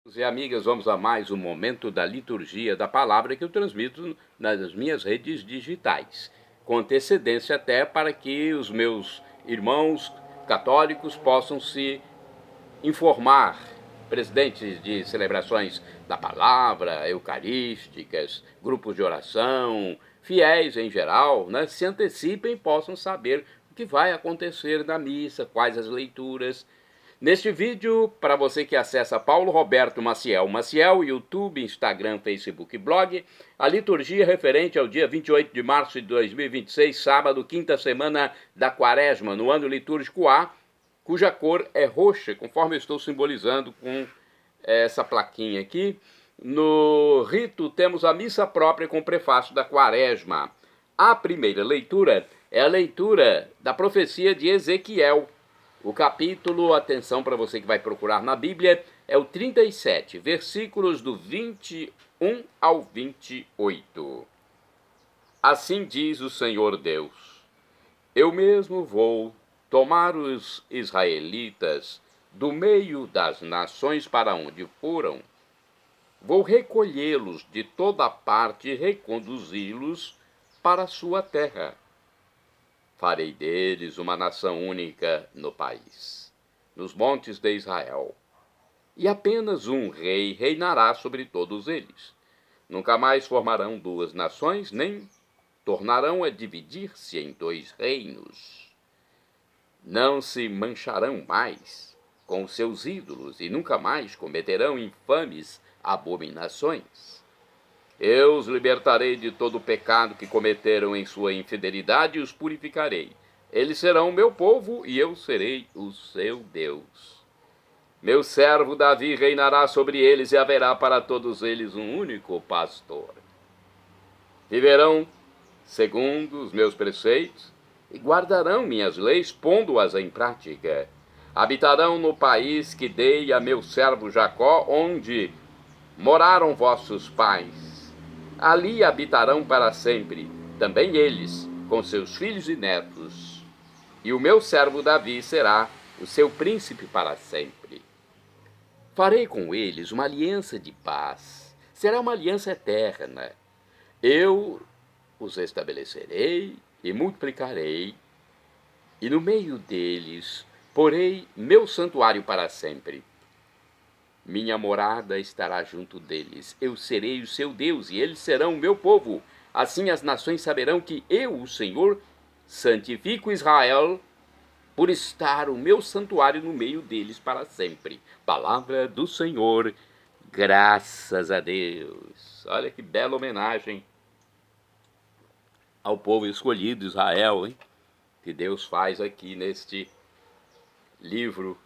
E amigas, vamos a mais um momento da liturgia da palavra que eu transmito nas minhas redes digitais, com antecedência até para que os meus irmãos católicos possam se informar, presidentes de celebrações da palavra, eucarísticas, grupos de oração, fiéis em geral, né, se antecipem e possam saber o que vai acontecer na missa, quais as leituras. Neste vídeo, para você que acessa Paulo Roberto Maciel, YouTube, Instagram, Facebook e blog, a liturgia referente ao dia 28 de março de 2026, sábado, quinta semana da Quaresma, no ano litúrgico A, cuja cor é roxa, conforme eu estou simbolizando com essa plaquinha aqui. No rito temos a missa própria com o prefácio da Quaresma. A primeira leitura é a leitura da profecia de Ezequiel. O capítulo, atenção para você que vai procurar na Bíblia, é o 37, versículos do 21 ao 28. Assim diz o Senhor Deus: eu mesmo vou tomar os israelitas do meio das nações para onde foram. Vou recolhê-los de toda parte e reconduzi-los para a sua terra. Farei deles uma nação única no país, nos montes de Israel. E apenas um rei reinará sobre todos eles. Nunca mais formarão duas nações, nem tornarão a dividir-se em dois reinos. Não se mancharão mais com os seus ídolos e nunca mais cometerão infames abominações. Eu os libertarei de todo o pecado que cometeram em sua infidelidade e os purificarei. Eles serão o meu povo e eu serei o seu Deus. Meu servo Davi reinará sobre eles e haverá para todos eles um único pastor. Viverão segundo os meus preceitos e guardarão minhas leis, pondo-as em prática. Habitarão no país que dei a meu servo Jacó, onde moraram vossos pais. Ali habitarão para sempre, também eles, com seus filhos e netos. E o meu servo Davi será o seu príncipe para sempre. Farei com eles uma aliança de paz. Será uma aliança eterna. Eu os estabelecerei e multiplicarei, e no meio deles porei meu santuário para sempre. Minha morada estará junto deles. Eu serei o seu Deus e eles serão o meu povo. Assim as nações saberão que eu, o Senhor, santifico Israel por estar o meu santuário no meio deles para sempre. Palavra do Senhor, graças a Deus. Olha que bela homenagem ao povo escolhido, Israel, hein? Que Deus faz aqui neste livro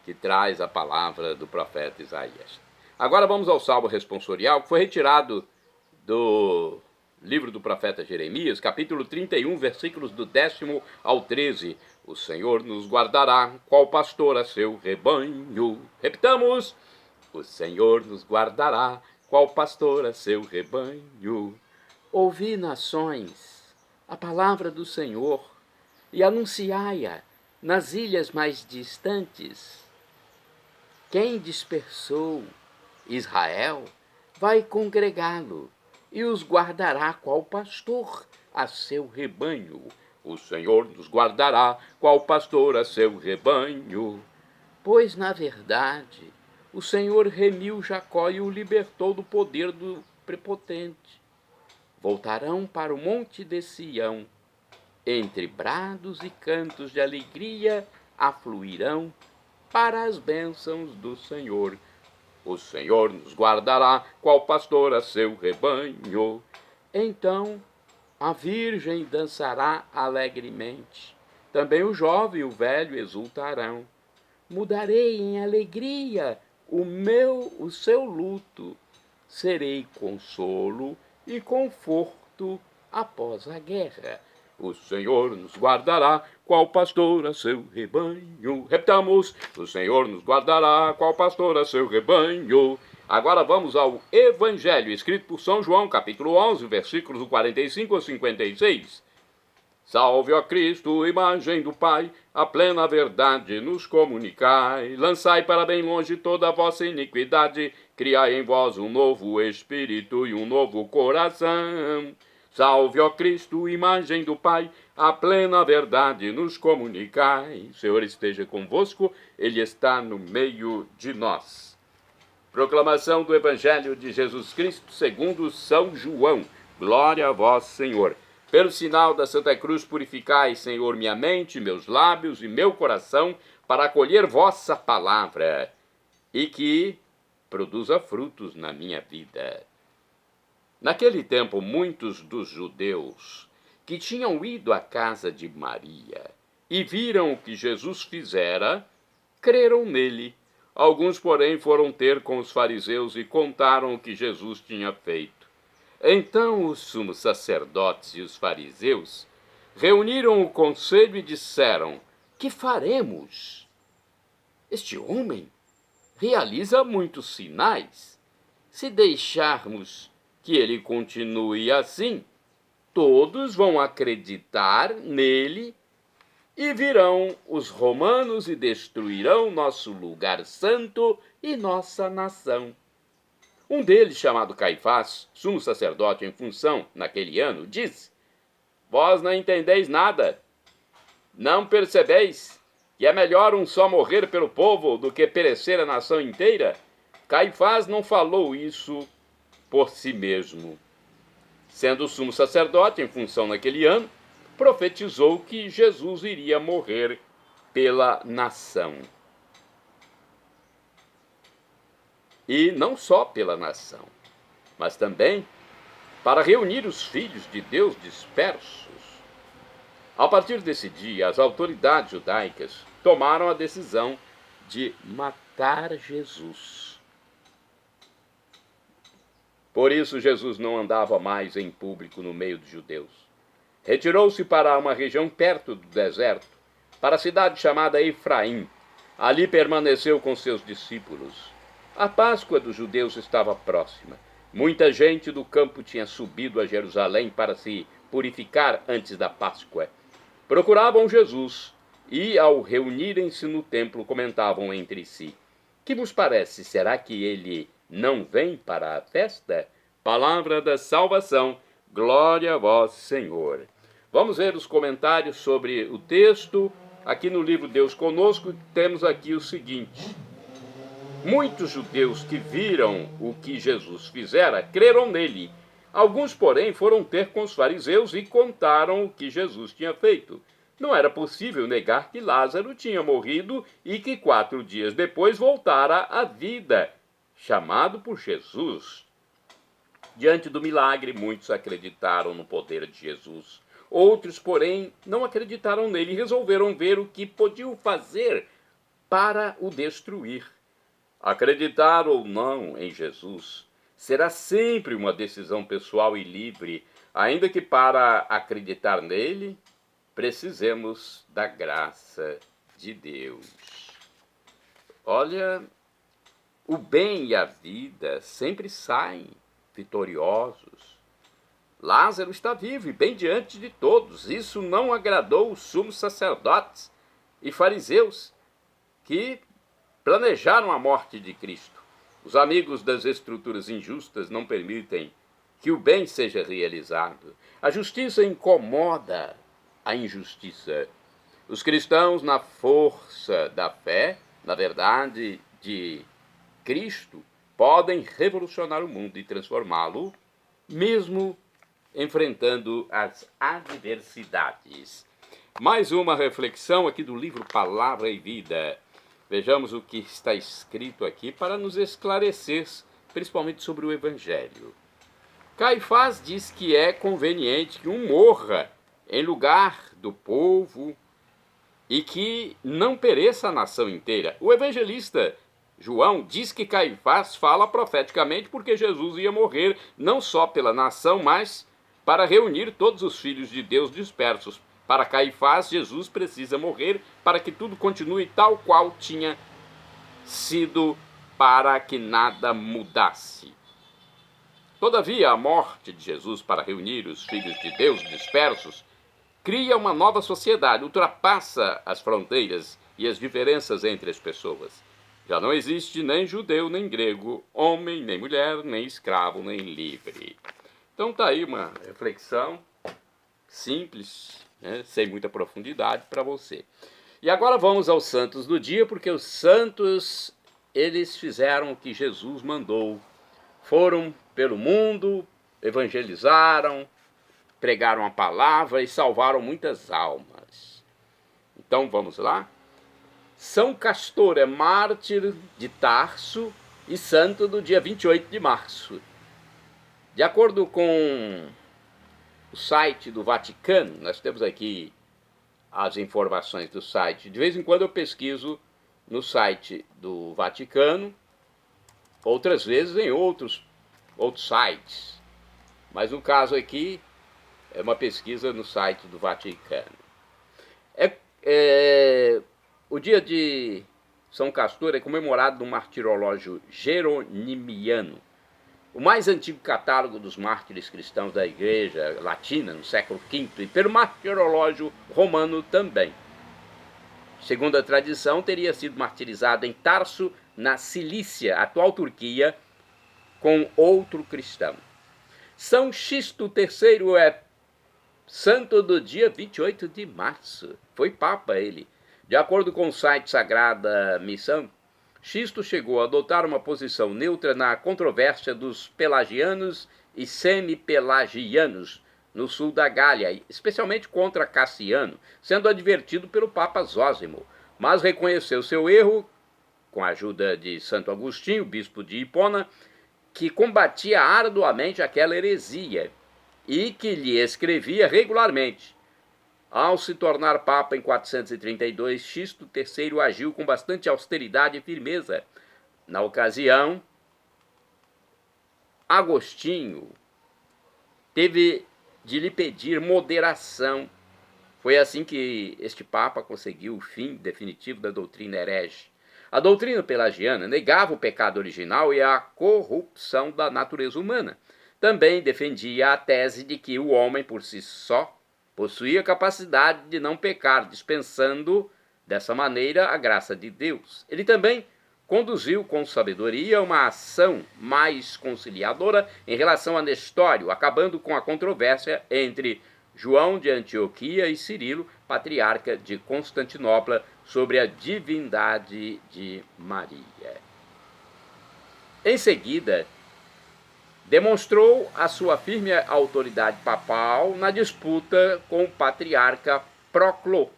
que traz a palavra do profeta Isaías. Agora vamos ao salmo responsorial, que foi retirado do livro do profeta Jeremias, capítulo 31, versículos do 10º ao 13. O Senhor nos guardará, qual pastor a seu rebanho. Repitamos: o Senhor nos guardará, qual pastor a seu rebanho. Ouvi, nações, a palavra do Senhor, e anunciai-a nas ilhas mais distantes. Quem dispersou Israel vai congregá-lo e os guardará qual pastor a seu rebanho. O Senhor nos guardará qual pastor a seu rebanho. Pois, na verdade, o Senhor remiu Jacó e o libertou do poder do prepotente. Voltarão para o monte de Sião. Entre brados e cantos de alegria afluirão para as bênçãos do Senhor. O Senhor nos guardará, qual pastor a seu rebanho. Então a virgem dançará alegremente. Também o jovem e o velho exultarão. Mudarei em alegria o seu luto. Serei consolo e conforto após a guerra. O Senhor nos guardará, qual pastor a seu rebanho. Repitamos: o Senhor nos guardará, qual pastor a seu rebanho. Agora vamos ao Evangelho, escrito por São João, capítulo 11, versículos do 45 ao 56. Salve, ó Cristo, imagem do Pai, a plena verdade nos comunicai. Lançai para bem longe toda a vossa iniquidade, criai em vós um novo espírito e um novo coração. Salve, ó Cristo, imagem do Pai, a plena verdade nos comunicai. O Senhor esteja convosco, Ele está no meio de nós. Proclamação do Evangelho de Jesus Cristo segundo São João. Glória a vós, Senhor. Pelo sinal da Santa Cruz, purificai, Senhor, minha mente, meus lábios e meu coração, para acolher vossa palavra e que produza frutos na minha vida. Naquele tempo, muitos dos judeus que tinham ido à casa de Maria e viram o que Jesus fizera, creram nele. Alguns, porém, foram ter com os fariseus e contaram o que Jesus tinha feito. Então os sumos sacerdotes e os fariseus reuniram o conselho e disseram: que faremos? Este homem realiza muitos sinais. Se deixarmos que ele continue assim, todos vão acreditar nele e virão os romanos e destruirão nosso lugar santo e nossa nação. Um deles, chamado Caifás, sumo sacerdote em função naquele ano, disse: vós não entendeis nada. Não percebeis que é melhor um só morrer pelo povo do que perecer a nação inteira? Caifás não falou isso por si mesmo. Sendo sumo sacerdote em função naquele ano, profetizou que Jesus iria morrer pela nação. E não só pela nação, mas também para reunir os filhos de Deus dispersos. A partir desse dia, as autoridades judaicas tomaram a decisão de matar Jesus. Por isso, Jesus não andava mais em público no meio dos judeus. Retirou-se para uma região perto do deserto, para a cidade chamada Efraim. Ali permaneceu com seus discípulos. A Páscoa dos judeus estava próxima. Muita gente do campo tinha subido a Jerusalém para se purificar antes da Páscoa. Procuravam Jesus e, ao reunirem-se no templo, comentavam entre si: que vos parece? Será que ele não vem para a festa? Palavra da salvação. Glória a vós, Senhor. Vamos ver os comentários sobre o texto. Aqui no livro Deus Conosco, temos aqui o seguinte: muitos judeus que viram o que Jesus fizera, creram nele. Alguns, porém, foram ter com os fariseus e contaram o que Jesus tinha feito. Não era possível negar que Lázaro tinha morrido e que 4 dias depois voltara à vida, chamado por Jesus. Diante do milagre, muitos acreditaram no poder de Jesus. Outros, porém, não acreditaram nele e resolveram ver o que podiam fazer para o destruir. Acreditar ou não em Jesus será sempre uma decisão pessoal e livre, ainda que para acreditar nele, precisemos da graça de Deus. Olha, o bem e a vida sempre saem vitoriosos. Lázaro está vivo e bem diante de todos. Isso não agradou os sumos sacerdotes e fariseus, que planejaram a morte de Cristo. Os amigos das estruturas injustas não permitem que o bem seja realizado. A justiça incomoda a injustiça. Os cristãos, na força da fé, na verdade de Cristo, podem revolucionar o mundo e transformá-lo, mesmo enfrentando as adversidades. Mais uma reflexão aqui do livro Palavra e Vida. Vejamos o que está escrito aqui para nos esclarecer, principalmente sobre o Evangelho. Caifás diz que é conveniente que um morra em lugar do povo e que não pereça a nação inteira. O evangelista João diz que Caifás fala profeticamente porque Jesus ia morrer não só pela nação, mas para reunir todos os filhos de Deus dispersos. Para Caifás, Jesus precisa morrer para que tudo continue tal qual tinha sido, para que nada mudasse. Todavia, a morte de Jesus para reunir os filhos de Deus dispersos cria uma nova sociedade, ultrapassa as fronteiras e as diferenças entre as pessoas. Já não existe nem judeu, nem grego, homem, nem mulher, nem escravo, nem livre. Então tá aí uma reflexão simples, né, sem muita profundidade para você. E agora vamos aos santos do dia, porque os santos, eles fizeram o que Jesus mandou. Foram pelo mundo, evangelizaram, pregaram a palavra e salvaram muitas almas. Então vamos lá? São Castor é mártir de Tarso e santo do dia 28 de março. De acordo com o site do Vaticano, nós temos aqui as informações do site. De vez em quando eu pesquiso no site do Vaticano, outras vezes em outros sites. Mas no caso aqui, é uma pesquisa no site do Vaticano. O dia de São Castor é comemorado no martirológio jeronimiano, o mais antigo catálogo dos mártires cristãos da Igreja Latina, no século V, e pelo martirológio romano também. Segundo a tradição, teria sido martirizado em Tarso, na Cilícia, atual Turquia, com outro cristão. São Xisto III é santo do dia 28 de março. Foi papa ele. De acordo com o site Sagrada Missão, Xisto chegou a adotar uma posição neutra na controvérsia dos pelagianos e semi-pelagianos no sul da Gália, especialmente contra Cassiano, sendo advertido pelo Papa Zósimo, mas reconheceu seu erro, com a ajuda de Santo Agostinho, bispo de Hipona, que combatia arduamente aquela heresia e que lhe escrevia regularmente. Ao se tornar papa em 432, Xisto III agiu com bastante austeridade e firmeza. Na ocasião, Agostinho teve de lhe pedir moderação. Foi assim que este papa conseguiu o fim definitivo da doutrina herege. A doutrina pelagiana negava o pecado original e a corrupção da natureza humana. Também defendia a tese de que o homem por si só possuía capacidade de não pecar, dispensando dessa maneira a graça de Deus. Ele também conduziu com sabedoria uma ação mais conciliadora em relação a Nestório, acabando com a controvérsia entre João de Antioquia e Cirilo, patriarca de Constantinopla, sobre a divindade de Maria. Em seguida, demonstrou a sua firme autoridade papal na disputa com o patriarca Proclo.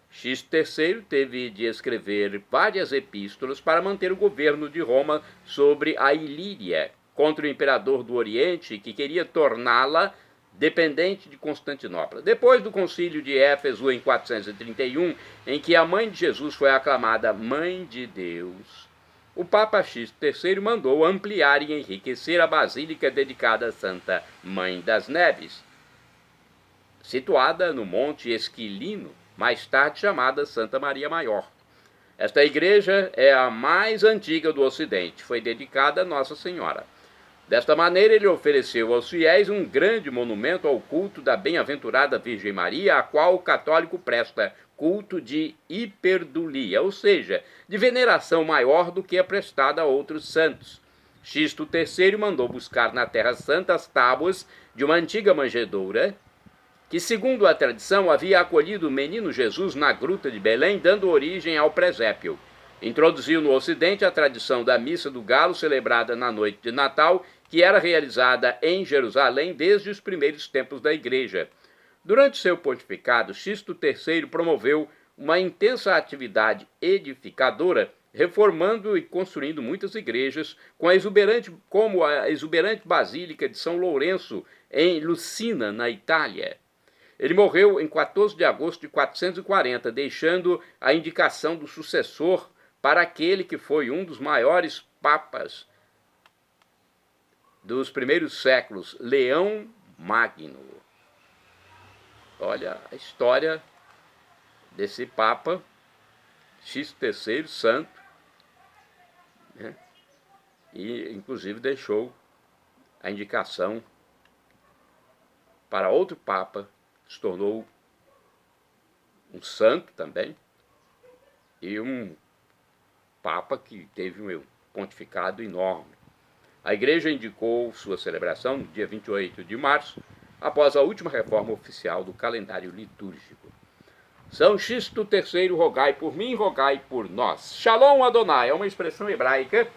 Xisto III teve de escrever várias epístolas para manter o governo de Roma sobre a Ilíria, contra o imperador do Oriente, que queria torná-la dependente de Constantinopla. Depois do concílio de Éfeso, em 431, em que a mãe de Jesus foi aclamada Mãe de Deus, o Papa Xisto III mandou ampliar e enriquecer a basílica dedicada à Santa Mãe das Neves, situada no Monte Esquilino, mais tarde chamada Santa Maria Maior. Esta igreja é a mais antiga do Ocidente, foi dedicada a Nossa Senhora. Desta maneira, ele ofereceu aos fiéis um grande monumento ao culto da bem-aventurada Virgem Maria, a qual o católico presta culto de hiperdulia, ou seja, de veneração maior do que a prestada a outros santos. Xisto III mandou buscar na Terra Santa as tábuas de uma antiga manjedoura, que, segundo a tradição, havia acolhido o menino Jesus na gruta de Belém, dando origem ao presépio. Introduziu no Ocidente a tradição da Missa do Galo, celebrada na noite de Natal, que era realizada em Jerusalém desde os primeiros tempos da Igreja. Durante seu pontificado, Xisto III promoveu uma intensa atividade edificadora, reformando e construindo muitas igrejas, como a exuberante Basílica de São Lourenço, em Lucina, na Itália. Ele morreu em 14 de agosto de 440, deixando a indicação do sucessor para aquele que foi um dos maiores papas dos primeiros séculos, Leão Magno. Olha a história desse papa, Xisto III, santo, né? E inclusive deixou a indicação para outro papa, que se tornou um santo também, e um papa que teve um pontificado enorme. A igreja indicou sua celebração no dia 28 de março, após a última reforma oficial do calendário litúrgico. São Xisto III, rogai por mim, rogai por nós. Shalom Adonai é uma expressão hebraica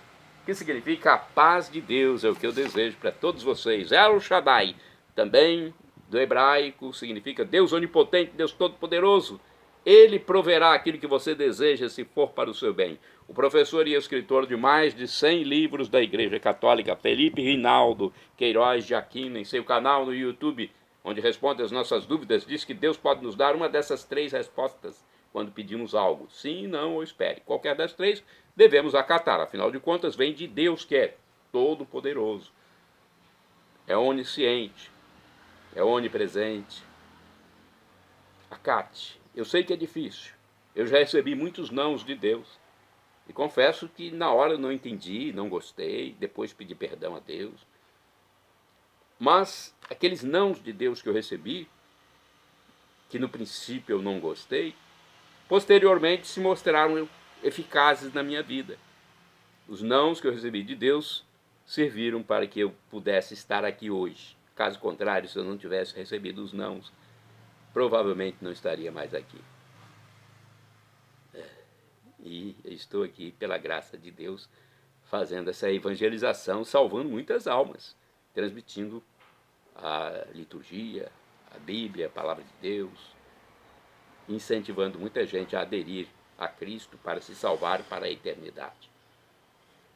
que significa a paz de Deus, é o que eu desejo para todos vocês. El Shaddai, também do hebraico, significa Deus onipotente, Deus todo-poderoso. Ele proverá aquilo que você deseja se for para o seu bem. O professor e escritor de mais de 100 livros da Igreja Católica, Felipe Rinaldo Queiroz de Aquino, em seu canal no YouTube, onde responde às nossas dúvidas, diz que Deus pode nos dar uma dessas 3 respostas quando pedimos algo. Sim, não ou espere. Qualquer das 3 devemos acatar. Afinal de contas, vem de Deus, que é todo-poderoso, é onisciente, é onipresente. Acate. Eu sei que é difícil. Eu já recebi muitos nãos de Deus. E confesso que na hora eu não entendi, não gostei, depois pedi perdão a Deus. Mas aqueles nãos de Deus que eu recebi, que no princípio eu não gostei, posteriormente se mostraram eficazes na minha vida. Os nãos que eu recebi de Deus serviram para que eu pudesse estar aqui hoje. Caso contrário, se eu não tivesse recebido os nãos, provavelmente não estaria mais aqui. E estou aqui, pela graça de Deus, fazendo essa evangelização, salvando muitas almas, transmitindo a liturgia, a Bíblia, a Palavra de Deus, incentivando muita gente a aderir a Cristo para se salvar para a eternidade.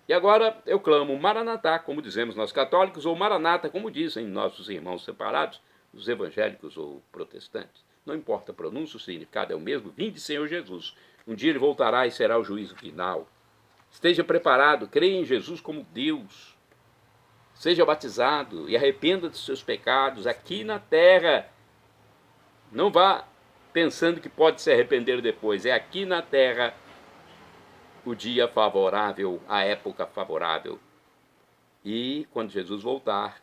E agora eu clamo Maranatá, como dizemos nós católicos, ou Maranata, como dizem nossos irmãos separados, os evangélicos ou protestantes. Não importa a pronúncia, o significado é o mesmo. Vinde, Senhor Jesus. Um dia ele voltará e será o juízo final. Esteja preparado, creia em Jesus como Deus. Seja batizado e arrependa dos seus pecados aqui na terra. Não vá pensando que pode se arrepender depois. É aqui na terra o dia favorável, a época favorável. E quando Jesus voltar,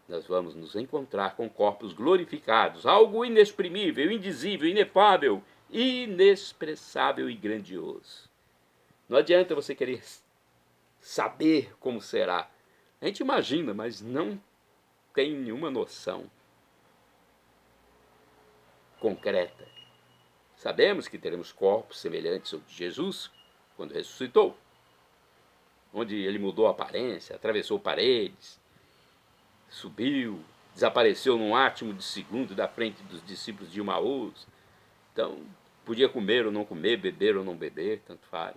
nós vamos nos encontrar com corpos glorificados, algo inexprimível, indizível, inefável, inexpressável e grandioso. Não adianta você querer saber como será. A gente imagina, mas não tem nenhuma noção concreta. Sabemos que teremos corpos semelhantes ao de Jesus, quando ressuscitou, onde ele mudou a aparência, atravessou paredes, subiu, desapareceu num átimo de segundo da frente dos discípulos de Emaús. Então, podia comer ou não comer, beber ou não beber, tanto faz.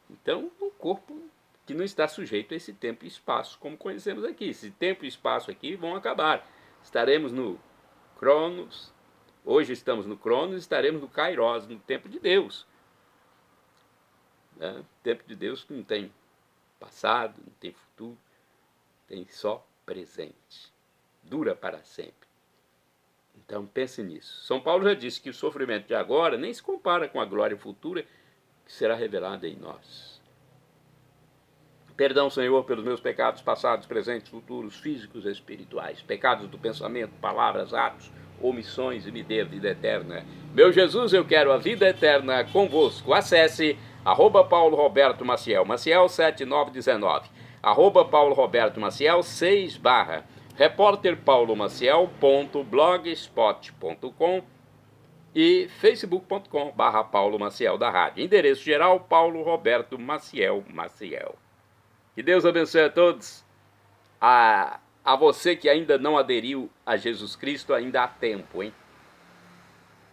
Então, um corpo que não está sujeito a esse tempo e espaço, como conhecemos aqui. Esse tempo e espaço aqui vão acabar. Estaremos no Cronos, hoje estamos no Cronos, estaremos no Kairos, no tempo de Deus. O tempo de Deus que não tem passado, não tem futuro, tem só presente. Dura para sempre. Então pense nisso. São Paulo já disse que o sofrimento de agora nem se compara com a glória futura que será revelada em nós. Perdão, Senhor, pelos meus pecados passados, presentes, futuros, físicos e espirituais. Pecados do pensamento, palavras, atos, omissões, e me dê a vida eterna. Meu Jesus, eu quero a vida eterna convosco. Acesse @Paulo Roberto Maciel, Maciel 7919, @Paulo Roberto Maciel 6 / repórterpaulomaciel.blogspot.com e facebook.com/Paulo Maciel da Rádio. Endereço geral, Paulo Roberto Maciel Maciel. Que Deus abençoe a todos. A você que ainda não aderiu a Jesus Cristo, ainda há tempo, hein?